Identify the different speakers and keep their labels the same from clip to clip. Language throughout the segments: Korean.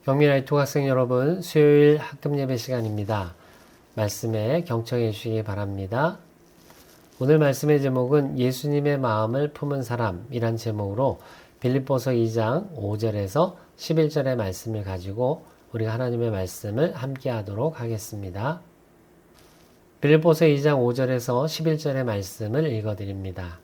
Speaker 1: 경민아이 토학생 여러분, 수요일 학급 예배 시간입니다. 말씀에 경청해 주시기 바랍니다. 오늘 말씀의 제목은 예수님의 마음을 품은 사람이란 제목으로 빌립보서 2장 5절에서 11절의 말씀을 가지고 우리가 하나님의 말씀을 함께 하도록 하겠습니다. 빌립보서 2장 5절에서 11절의 말씀을 읽어드립니다.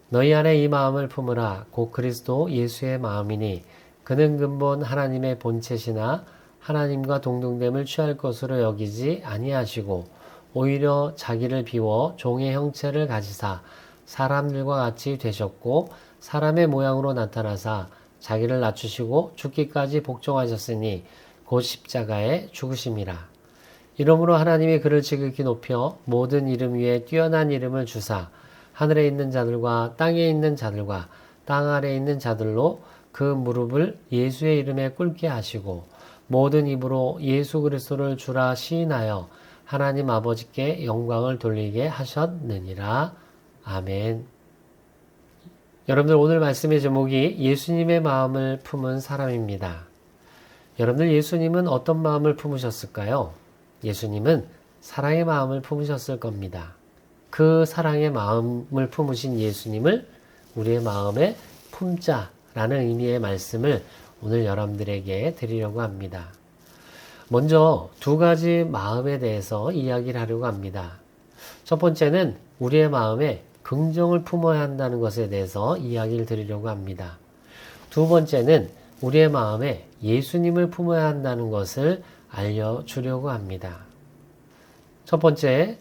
Speaker 1: 너희 안에 이 마음을 품으라. 곧 그리스도 예수의 마음이니 그는 근본 하나님의 본체시나 하나님과 동등됨을 취할 것으로 여기지 아니하시고 오히려 자기를 비워 종의 형체를 가지사 사람들과 같이 되셨고 사람의 모양으로 나타나사 자기를 낮추시고 죽기까지 복종하셨으니 곧 십자가에 죽으심이라. 이러므로 하나님이 그를 지극히 높여 모든 이름 위에 뛰어난 이름을 주사 하늘에 있는 자들과 땅에 있는 자들과 땅 아래에 있는 자들로 그 무릎을 예수의 이름에 꿇게 하시고 모든 입으로 예수 그리스도를 주라 시인하여 하나님 아버지께 영광을 돌리게 하셨느니라. 아멘. 여러분들 오늘 말씀의 제목이 예수님의 마음을 품은 사람입니다. 여러분들 예수님은 어떤 마음을 품으셨을까요? 예수님은 사랑의 마음을 품으셨을 겁니다. 그 사랑의 마음을 품으신 예수님을 우리의 마음에 품자 라는 의미의 말씀을 오늘 여러분들에게 드리려고 합니다. 먼저 두 가지 마음에 대해서 이야기를 하려고 합니다. 첫 번째는 우리의 마음에 긍정을 품어야 한다는 것에 대해서 이야기를 드리려고 합니다. 두 번째는 우리의 마음에 예수님을 품어야 한다는 것을 알려주려고 합니다. 첫 번째,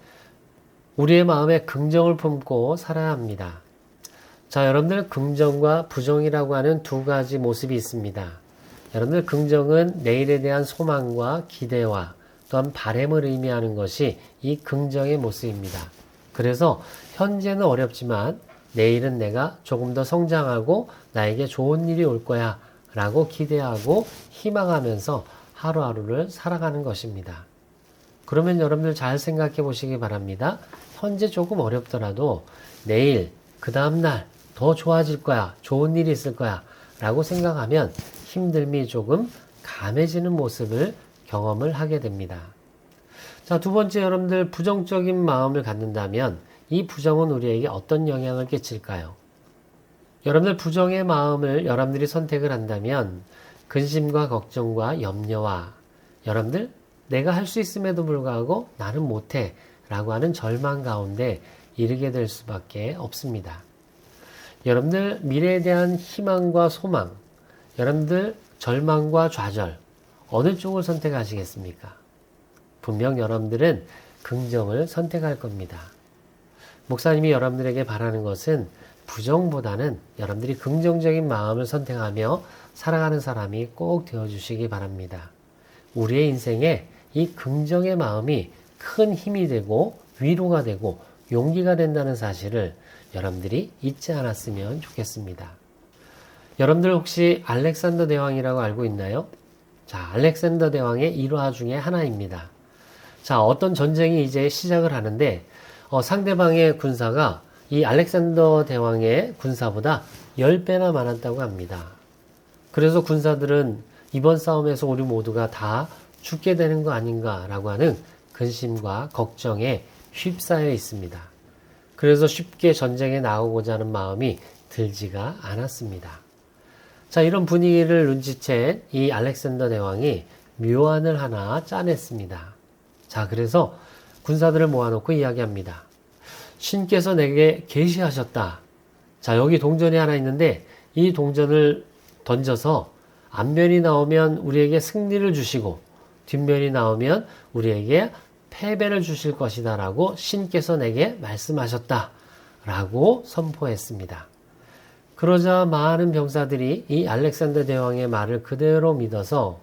Speaker 1: 우리의 마음에 긍정을 품고 살아야 합니다. 자, 여러분들 긍정과 부정이라고 하는 두 가지 모습이 있습니다. 여러분들 긍정은 내일에 대한 소망과 기대와 또한 바람을 의미하는 것이 이 긍정의 모습입니다. 그래서 현재는 어렵지만 내일은 내가 조금 더 성장하고 나에게 좋은 일이 올 거야 라고 기대하고 희망하면서 하루하루를 살아가는 것입니다. 그러면 여러분들 잘 생각해 보시기 바랍니다. 현재 조금 어렵더라도 내일, 그 다음날 더 좋아질 거야, 좋은 일이 있을 거야 라고 생각하면 힘듦이 조금 감해지는 모습을 경험을 하게 됩니다. 자, 두 번째, 여러분들 부정적인 마음을 갖는다면 이 부정은 우리에게 어떤 영향을 끼칠까요? 여러분들 부정의 마음을 여러분들이 선택을 한다면 근심과 걱정과 염려와 여러분들 내가 할 수 있음에도 불구하고 나는 못해 라고 하는 절망 가운데 이르게 될 수밖에 없습니다. 여러분들 미래에 대한 희망과 소망, 여러분들 절망과 좌절, 어느 쪽을 선택하시겠습니까? 분명 여러분들은 긍정을 선택할 겁니다. 목사님이 여러분들에게 바라는 것은 부정보다는 여러분들이 긍정적인 마음을 선택하며 살아가는 사람이 꼭 되어주시기 바랍니다. 우리의 인생에 이 긍정의 마음이 큰 힘이 되고 위로가 되고 용기가 된다는 사실을 여러분들이 잊지 않았으면 좋겠습니다. 여러분들 혹시 알렉산더 대왕이라고 알고 있나요? 자, 알렉산더 대왕의 일화 중에 하나입니다. 자, 어떤 전쟁이 이제 시작을 하는데 상대방의 군사가 이 알렉산더 대왕의 군사보다 10배나 많았다고 합니다. 그래서 군사들은 이번 싸움에서 우리 모두가 다 죽게 되는 거 아닌가라고 하는 근심과 걱정에 휩싸여 있습니다. 그래서 쉽게 전쟁에 나오고자 하는 마음이 들지가 않았습니다. 자, 이런 분위기를 눈치챈 이 알렉산더 대왕이 묘안을 하나 짜냈습니다. 자, 그래서 군사들을 모아놓고 이야기합니다. 신께서 내게 계시하셨다. 자, 여기 동전이 하나 있는데 이 동전을 던져서 앞면이 나오면 우리에게 승리를 주시고 뒷면이 나오면 우리에게 패배를 주실 것이다 라고 신께서 내게 말씀하셨다 라고 선포했습니다. 그러자 많은 병사들이 이 알렉산더 대왕의 말을 그대로 믿어서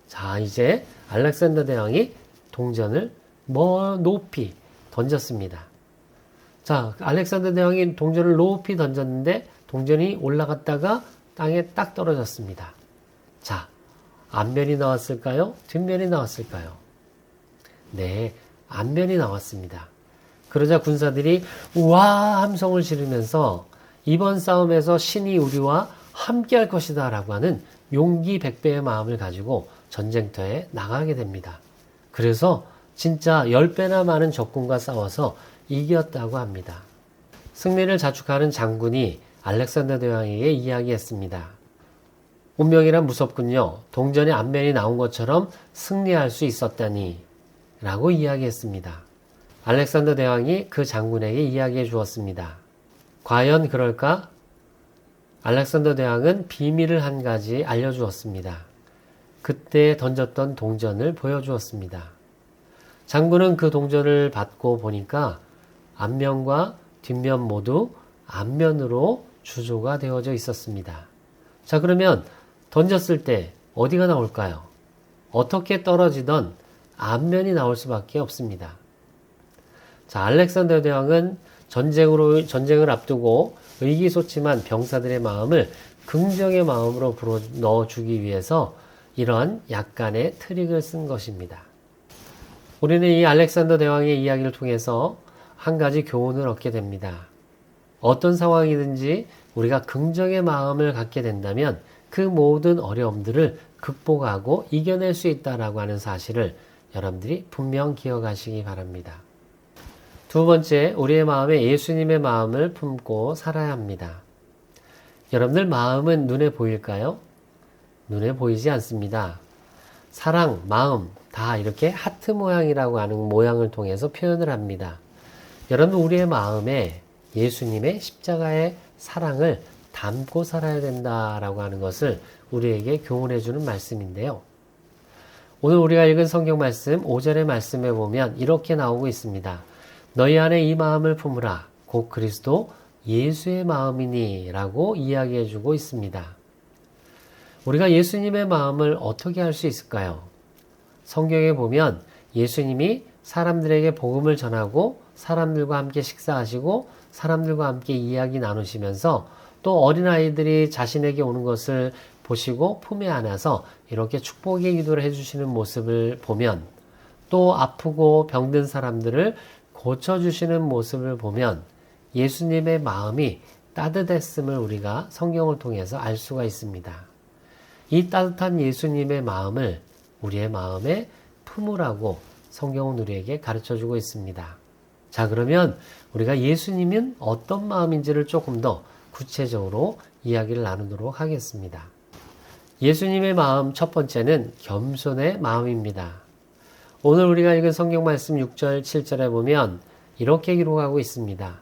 Speaker 1: 자, 이제 알렉산더 대왕이 동전을 높이 던졌습니다. 자, 알렉산더 대왕이 동전을 높이 던졌는데 동전이 올라갔다가 땅에 딱 떨어졌습니다. 자, 앞면이 나왔을까요? 뒷면이 나왔을까요? 네, 앞면이 나왔습니다. 그러자 군사들이 우와 함성을 지르면서 이번 싸움에서 신이 우리와 함께 할 것이다 라고 하는 용기 100배의 마음을 가지고 전쟁터에 나가게 됩니다. 그래서 진짜 10배나 많은 적군과 싸워서 이겼다고 합니다. 승리를 자축하는 장군이 알렉산더 대왕에게 이야기했습니다. 운명이란 무섭군요. 동전의 앞면이 나온 것처럼 승리할 수 있었다니 라고 이야기했습니다. 알렉산더 대왕이 그 장군에게 이야기해 주었습니다. 과연 그럴까? 알렉산더 대왕은 비밀을 한 가지 알려주었습니다. 그때 던졌던 동전을 보여주었습니다. 장군은 그 동전을 받고 보니까 앞면과 뒷면 모두 앞면으로 주조가 되어져 있었습니다. 자, 그러면 던졌을 때 어디가 나올까요? 어떻게 떨어지던 앞면이 나올 수밖에 없습니다. 자, 알렉산더 대왕은 전쟁을 앞두고 의기소침한 병사들의 마음을 긍정의 마음으로 불어 넣어주기 위해서 이런 약간의 트릭을 쓴 것입니다. 우리는 이 알렉산더 대왕의 이야기를 통해서 한 가지 교훈을 얻게 됩니다. 어떤 상황이든지 우리가 긍정의 마음을 갖게 된다면 그 모든 어려움들을 극복하고 이겨낼 수 있다라고 하는 사실을 여러분들이 분명 기억하시기 바랍니다. 두 번째, 우리의 마음에 예수님의 마음을 품고 살아야 합니다. 여러분들 마음은 눈에 보일까요? 눈에 보이지 않습니다. 사랑, 마음 다 이렇게 하트 모양이라고 하는 모양을 통해서 표현을 합니다. 여러분 우리의 마음에 예수님의 십자가의 사랑을 담고 살아야 된다라고 하는 것을 우리에게 교훈해 주는 말씀인데요. 오늘 우리가 읽은 성경 말씀 5절의 말씀에 보면 이렇게 나오고 있습니다. 너희 안에 이 마음을 품으라. 곧 그리스도 예수의 마음이니 라고 이야기해 주고 있습니다. 우리가 예수님의 마음을 어떻게 할 수 있을까요? 성경에 보면 예수님이 사람들에게 복음을 전하고 사람들과 함께 식사하시고 사람들과 함께 이야기 나누시면서 또 어린아이들이 자신에게 오는 것을 보시고 품에 안아서 이렇게 축복의 기도를 해주시는 모습을 보면 또 아프고 병든 사람들을 고쳐주시는 모습을 보면 예수님의 마음이 따뜻했음을 우리가 성경을 통해서 알 수가 있습니다. 이 따뜻한 예수님의 마음을 우리의 마음에 품으라고 성경은 우리에게 가르쳐주고 있습니다. 자, 그러면 우리가 예수님은 어떤 마음인지를 조금 더 구체적으로 이야기를 나누도록 하겠습니다. 예수님의 마음 첫 번째는 겸손의 마음입니다. 오늘 우리가 읽은 성경 말씀 6절, 7절에 보면 이렇게 기록하고 있습니다.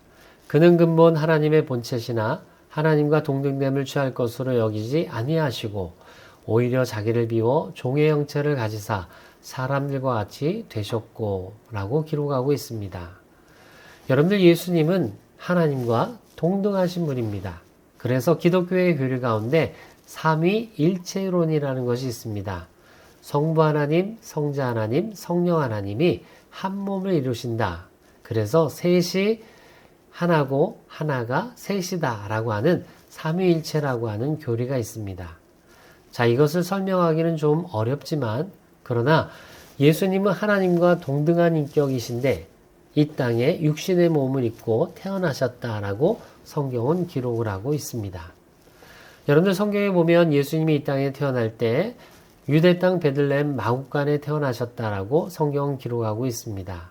Speaker 1: 그는 근본 하나님의 본체시나 하나님과 동등됨을 취할 것으로 여기지 아니하시고 오히려 자기를 비워 종의 형체를 가지사 사람들과 같이 되셨고 라고 기록하고 있습니다. 여러분들 예수님은 하나님과 동등하신 분입니다. 그래서 기독교의 교리 가운데 삼위일체론이라는 것이 있습니다. 성부 하나님, 성자 하나님, 성령 하나님이 한 몸을 이루신다. 그래서 셋이 하나고 하나가 셋이다 라고 하는 삼위일체라고 하는 교리가 있습니다. 자, 이것을 설명하기는 좀 어렵지만 그러나 예수님은 하나님과 동등한 인격이신데 이 땅에 육신의 몸을 입고 태어나셨다라고 성경은 기록을 하고 있습니다. 여러분들 성경에 보면 예수님이 이 땅에 태어날 때 유대 땅 베들레헴 마구간에 태어나셨다라고 성경은 기록하고 있습니다.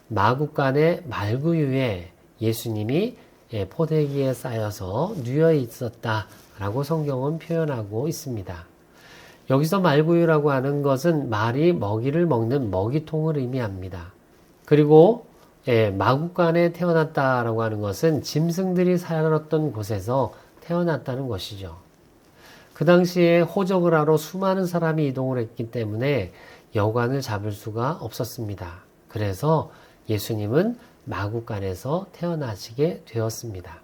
Speaker 1: 마구간의 말구유에 예수님이 포대기에 쌓여서 누워 있었다라고 성경은 표현하고 있습니다. 여기서 말구유라고 하는 것은 말이 먹이를 먹는 먹이통을 의미합니다. 그리고 마구간에 태어났다라고 하는 것은 짐승들이 살았던 곳에서 태어났다는 것이죠. 그 당시에 호적을 하러 수많은 사람이 이동을 했기 때문에 여관을 잡을 수가 없었습니다. 그래서 예수님은 마구간에서 태어나시게 되었습니다.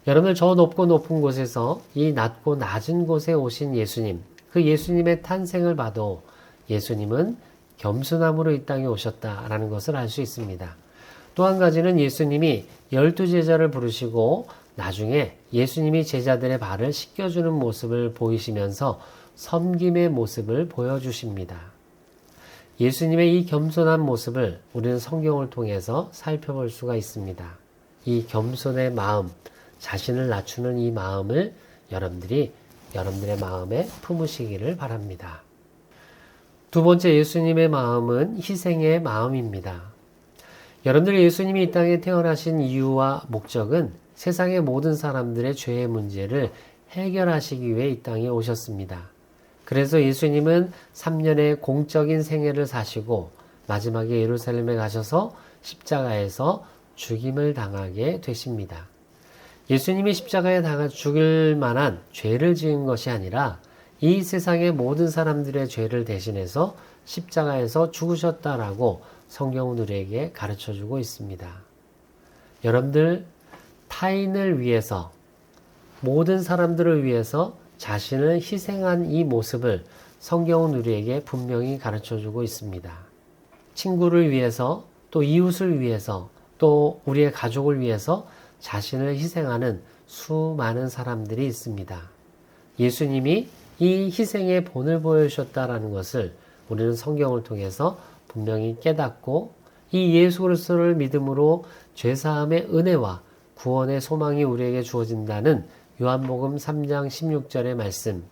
Speaker 1: 여러분들 저 높고 높은 곳에서 이 낮고 낮은 곳에 오신 예수님, 그 예수님의 탄생을 봐도 예수님은 겸손함으로 이 땅에 오셨다라는 것을 알 수 있습니다. 또 한 가지는 예수님이 12제자를 부르시고 나중에 예수님이 제자들의 발을 씻겨주는 모습을 보이시면서 섬김의 모습을 보여주십니다. 예수님의 이 겸손한 모습을 우리는 성경을 통해서 살펴볼 수가 있습니다. 이 겸손의 마음, 자신을 낮추는 이 마음을 여러분들이 여러분들의 마음에 품으시기를 바랍니다. 두 번째 예수님의 마음은 희생의 마음입니다. 여러분들 예수님이 이 땅에 태어나신 이유와 목적은 세상의 모든 사람들의 죄의 문제를 해결하시기 위해 이 땅에 오셨습니다. 그래서 예수님은 3년의 공적인 생애를 사시고 마지막에 예루살렘에 가셔서 십자가에서 죽임을 당하게 되십니다. 예수님이 십자가에 죽을 만한 죄를 지은 것이 아니라 이 세상의 모든 사람들의 죄를 대신해서 십자가에서 죽으셨다라고 성경은 우리에게 가르쳐주고 있습니다. 여러분들 타인을 위해서 모든 사람들을 위해서 자신을 희생한 이 모습을 성경은 우리에게 분명히 가르쳐주고 있습니다. 친구를 위해서 또 이웃을 위해서 또 우리의 가족을 위해서 자신을 희생하는 수많은 사람들이 있습니다. 예수님이 이 희생의 본을 보여주셨다라는 것을 우리는 성경을 통해서 분명히 깨닫고 이 예수 그리스도를 믿음으로 죄사함의 은혜와 구원의 소망이 우리에게 주어진다는 요한복음 3장 16절의 말씀,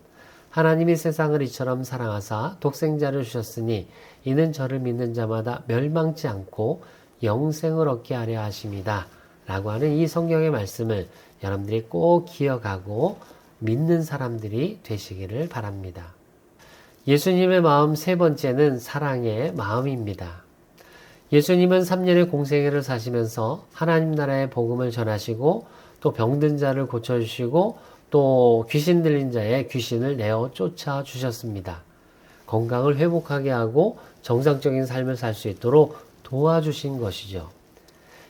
Speaker 1: 하나님이 세상을 이처럼 사랑하사 독생자를 주셨으니 이는 저를 믿는 자마다 멸망치 않고 영생을 얻게 하려 하심이다 라고 하는 이 성경의 말씀을 여러분들이 꼭 기억하고 믿는 사람들이 되시기를 바랍니다. 예수님의 마음 세 번째는 사랑의 마음입니다. 예수님은 3년의 공생애를 사시면서 하나님 나라의 복음을 전하시고 또 병든 자를 고쳐주시고 또 귀신 들린 자의 귀신을 내어 쫓아 주셨습니다. 건강을 회복하게 하고 정상적인 삶을 살 수 있도록 도와주신 것이죠.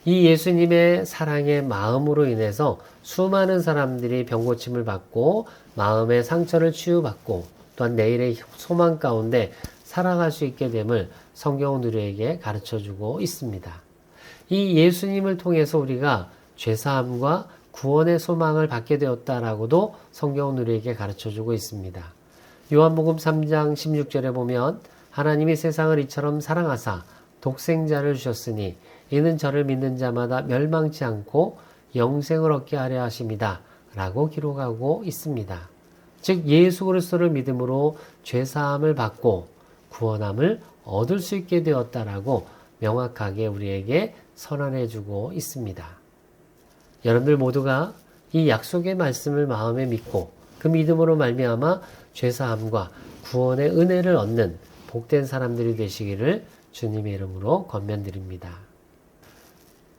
Speaker 1: 이 예수님의 사랑의 마음으로 인해서 수많은 사람들이 병고침을 받고 마음의 상처를 치유받고 또한 내일의 소망 가운데 살아갈 수 있게 됨을 성경은 우리에게 가르쳐주고 있습니다. 이 예수님을 통해서 우리가 죄사함과 구원의 소망을 받게 되었다라고도 성경은 우리에게 가르쳐주고 있습니다. 요한복음 3장 16절에 보면 하나님이 세상을 이처럼 사랑하사 독생자를 주셨으니 이는 저를 믿는 자마다 멸망치 않고 영생을 얻게 하려 하심이다 라고 기록하고 있습니다. 즉 예수 그리스도를 믿음으로 죄사함을 받고 구원함을 얻을 수 있게 되었다라고 명확하게 우리에게 선언해 주고 있습니다. 여러분들 모두가 이 약속의 말씀을 마음에 믿고 그 믿음으로 말미암아 죄사함과 구원의 은혜를 얻는 복된 사람들이 되시기를 주님의 이름으로 권면드립니다.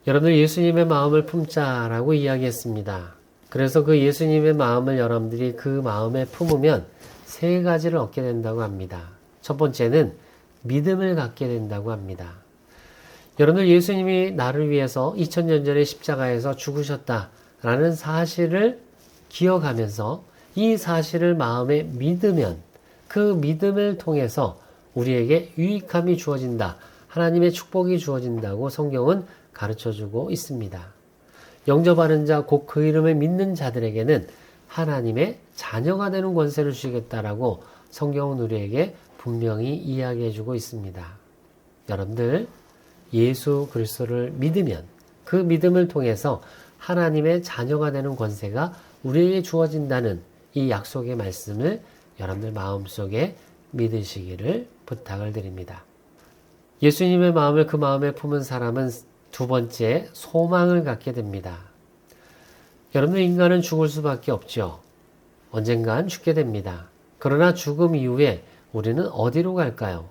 Speaker 1: 여러분들 예수님의 마음을 품자라고 이야기했습니다. 그래서 그 예수님의 마음을 여러분들이 그 마음에 품으면 세 가지를 얻게 된다고 합니다. 첫 번째는 믿음을 갖게 된다고 합니다. 여러분들 예수님이 나를 위해서 2000년 전에 십자가에서 죽으셨다라는 사실을 기억하면서 이 사실을 마음에 믿으면 그 믿음을 통해서 우리에게 유익함이 주어진다. 하나님의 축복이 주어진다고 성경은 가르쳐주고 있습니다. 영접하는 자, 곧 그 이름을 믿는 자들에게는 하나님의 자녀가 되는 권세를 주시겠다라고 성경은 우리에게 분명히 이야기해주고 있습니다. 여러분들 예수 그리스도를 믿으면 그 믿음을 통해서 하나님의 자녀가 되는 권세가 우리에게 주어진다는 이 약속의 말씀을 여러분들 마음속에 믿으시기를 부탁을 드립니다. 예수님의 마음을 그 마음에 품은 사람은 두 번째 소망을 갖게 됩니다. 여러분들 인간은 죽을 수밖에 없죠. 언젠간 죽게 됩니다. 그러나 죽음 이후에 우리는 어디로 갈까요?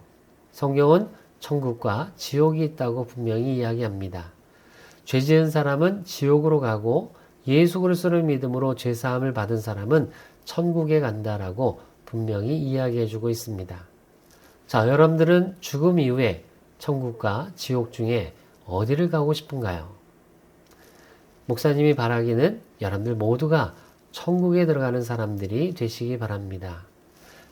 Speaker 1: 성경은 천국과 지옥이 있다고 분명히 이야기합니다. 죄 지은 사람은 지옥으로 가고 예수 그리스도를 믿음으로 죄사함을 받은 사람은 천국에 간다라고 분명히 이야기해주고 있습니다. 자, 여러분들은 죽음 이후에 천국과 지옥 중에 어디를 가고 싶은가요? 목사님이 바라기는 여러분들 모두가 천국에 들어가는 사람들이 되시기 바랍니다.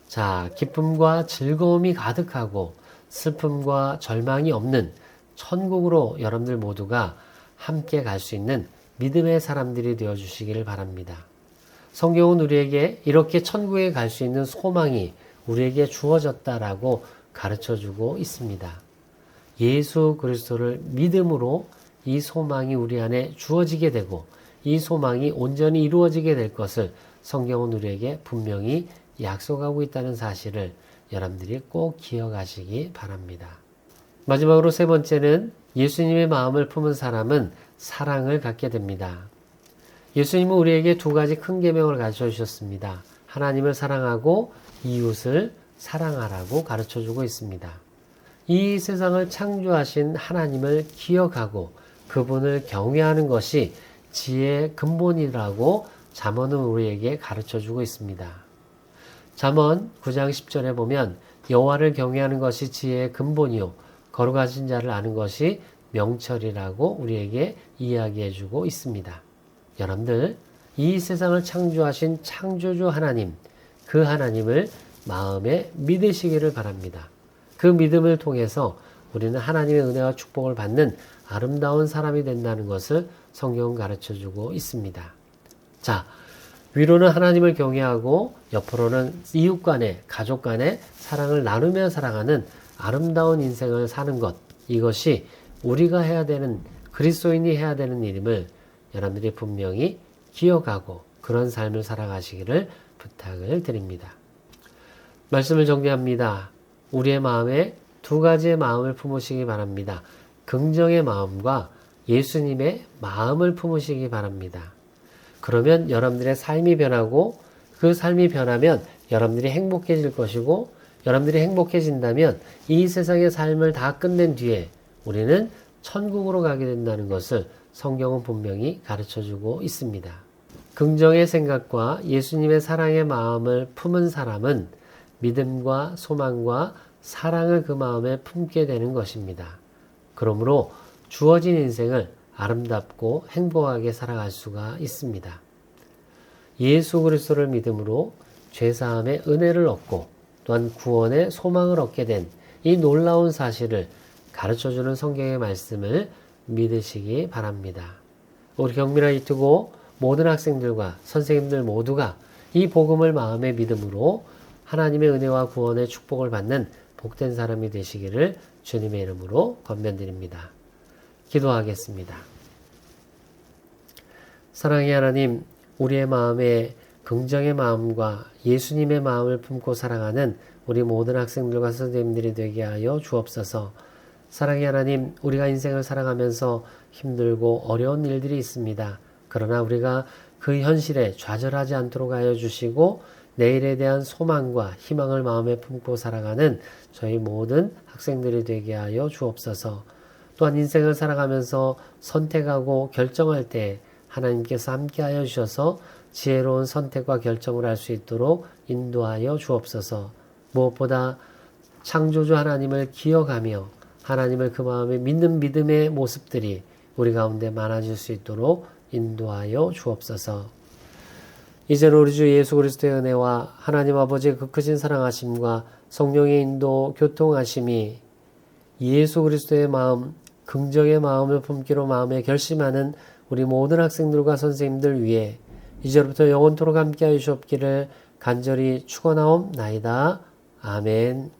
Speaker 1: 자, 기쁨과 즐거움이 가득하고 슬픔과 절망이 없는 천국으로 여러분들 모두가 함께 갈 수 있는 믿음의 사람들이 되어주시기를 바랍니다. 성경은 우리에게 이렇게 천국에 갈 수 있는 소망이 우리에게 주어졌다라고 가르쳐주고 있습니다. 예수 그리스도를 믿음으로 이 소망이 우리 안에 주어지게 되고 이 소망이 온전히 이루어지게 될 것을 성경은 우리에게 분명히 약속하고 있다는 사실을 여러분들이 꼭 기억하시기 바랍니다. 마지막으로 세 번째는 예수님의 마음을 품은 사람은 사랑을 갖게 됩니다. 예수님은 우리에게 두 가지 큰 계명을 가르쳐 주셨습니다. 하나님을 사랑하고 이웃을 사랑하라고 가르쳐 주고 있습니다. 이 세상을 창조하신 하나님을 기억하고 그분을 경외하는 것이 지혜의 근본이라고 잠언은 우리에게 가르쳐 주고 있습니다. 잠언 9장 10절에 보면 여호와를 경외하는 것이 지혜의 근본이요 거룩하신 자를 아는 것이 명철이라고 우리에게 이야기해 주고 있습니다. 여러분들, 이 세상을 창조하신 창조주 하나님, 그 하나님을 마음에 믿으시기를 바랍니다. 그 믿음을 통해서 우리는 하나님의 은혜와 축복을 받는 아름다운 사람이 된다는 것을 성경은 가르쳐주고 있습니다. 자, 위로는 하나님을 경외하고 옆으로는 이웃 간에, 가족 간에 사랑을 나누며 살아가는 아름다운 인생을 사는 것, 이것이 우리가 해야 되는, 그리스도인이 해야 되는 일임을 여러분들이 분명히 기억하고 그런 삶을 살아가시기를 부탁을 드립니다. 말씀을 정리합니다. 우리의 마음에 두 가지의 마음을 품으시기 바랍니다. 긍정의 마음과 예수님의 마음을 품으시기 바랍니다. 그러면 여러분들의 삶이 변하고 그 삶이 변하면 여러분들이 행복해질 것이고 여러분들이 행복해진다면 이 세상의 삶을 다 끝낸 뒤에 우리는 천국으로 가게 된다는 것을 성경은 분명히 가르쳐주고 있습니다. 긍정의 생각과 예수님의 사랑의 마음을 품은 사람은 믿음과 소망과 사랑을 그 마음에 품게 되는 것입니다. 그러므로 주어진 인생을 아름답고 행복하게 살아갈 수가 있습니다. 예수 그리스도를 믿음으로 죄사함의 은혜를 얻고 또한 구원의 소망을 얻게 된 이 놀라운 사실을 가르쳐주는 성경의 말씀을 믿으시기 바랍니다. 우리 경미라 유튜브 모든 학생들과 선생님들 모두가 이 복음을 마음의 믿음으로 하나님의 은혜와 구원의 축복을 받는 복된 사람이 되시기를 주님의 이름으로 권면드립니다. 기도하겠습니다. 사랑의 하나님, 우리의 마음에 긍정의 마음과 예수님의 마음을 품고 살아가는 우리 모든 학생들과 선생님들이 되게 하여 주옵소서. 사랑의 하나님, 우리가 인생을 살아가면서 힘들고 어려운 일들이 있습니다. 그러나 우리가 그 현실에 좌절하지 않도록 하여 주시고 내일에 대한 소망과 희망을 마음에 품고 살아가는 저희 모든 학생들이 되게 하여 주옵소서. 또한 인생을 살아가면서 선택하고 결정할 때 하나님께서 함께하여 주셔서 지혜로운 선택과 결정을 할 수 있도록 인도하여 주옵소서. 무엇보다 창조주 하나님을 기억하며 하나님을 그 마음에 믿는 믿음의 모습들이 우리 가운데 많아질 수 있도록 인도하여 주옵소서. 이제는 우리 주 예수 그리스도의 은혜와 하나님 아버지의 그 크신 사랑하심과 성령의 인도 교통하심이 예수 그리스도의 마음, 긍정의 마음을 품기로 마음에 결심하는 우리 모든 학생들과 선생님들 위해 이제부터 영원토록 함께하여 주옵기를 간절히 축원하옵나이다. 아멘.